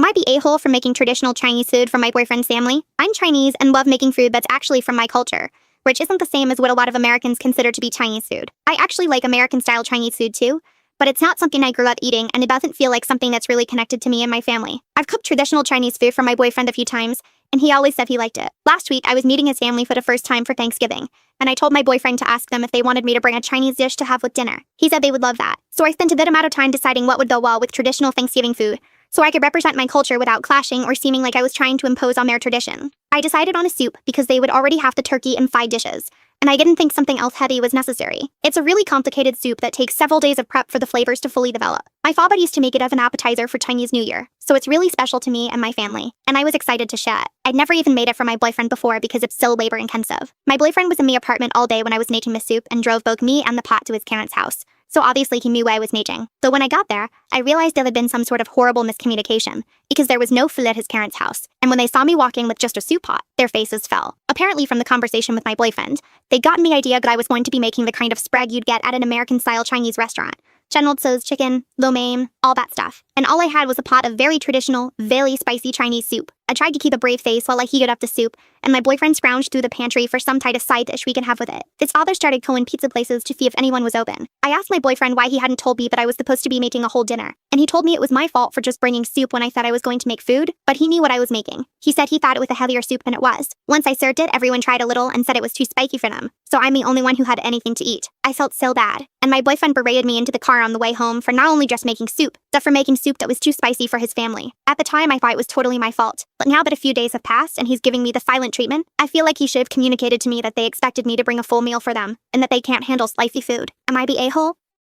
Am I the a-hole for making traditional Chinese food for my boyfriend's family? I'm Chinese and love making food that's actually from my culture, which isn't the same as what a lot of Americans consider to be Chinese food. I actually like American-style Chinese food too, but it's not something I grew up eating, and it doesn't feel like something that's really connected to me and my family. I've cooked traditional Chinese food for my boyfriend a few times, and he always said he liked it. Last week, I was meeting his family for the first time for Thanksgiving, and I told my boyfriend to ask them if they wanted me to bring a Chinese dish to have with dinner. He said they would love that. So I spent a bit amount of time deciding what would go well with traditional Thanksgiving food, so I could represent my culture without clashing or seeming like I was trying to impose on their tradition. I decided on a soup because they would already have the turkey and side dishes, and I didn't think something else heavy was necessary. It's a really complicated soup that takes several days of prep for the flavors to fully develop. My father used to make it as an appetizer for Chinese New Year, so it's really special to me and my family, and I was excited to share it. I'd never even made it for my boyfriend before because it's so labor-intensive. My boyfriend was in the apartment all day when I was making the soup and drove both me and the pot to his parents' house, so obviously he knew where I was making. Though when I got there, I realized there had been some sort of horrible miscommunication, because there was no food at his parents' house, and when they saw me walking with just a soup pot, their faces fell. Apparently from the conversation with my boyfriend, they'd gotten the idea that I was going to be making the kind of spread you'd get at an American-style Chinese restaurant. General Tso's chicken, lo mein, all that stuff. And all I had was a pot of very traditional, very spicy Chinese soup. I tried to keep a brave face while I heated up the soup, and my boyfriend scrounged through the pantry for some type of side dish we can have with it. His father started calling pizza places to see if anyone was open. I asked my boyfriend why he hadn't told me that I was supposed to be making a whole dinner, and he told me it was my fault for just bringing soup when I said I was going to make food, but he knew what I was making. He said he thought it was a heavier soup than it was. Once I served it, everyone tried a little and said it was too spicy for them, so I'm the only one who had anything to eat. I felt so bad, and my boyfriend berated me into the car on the way home for not only just making soup, but for making soup that was too spicy for his family. At the time, I thought it was totally my fault, but now that a few days have passed and he's giving me the silent treatment, I feel like he should have communicated to me that they expected me to bring a full meal for them, and that they can't handle spicy food. Am I the a-hole?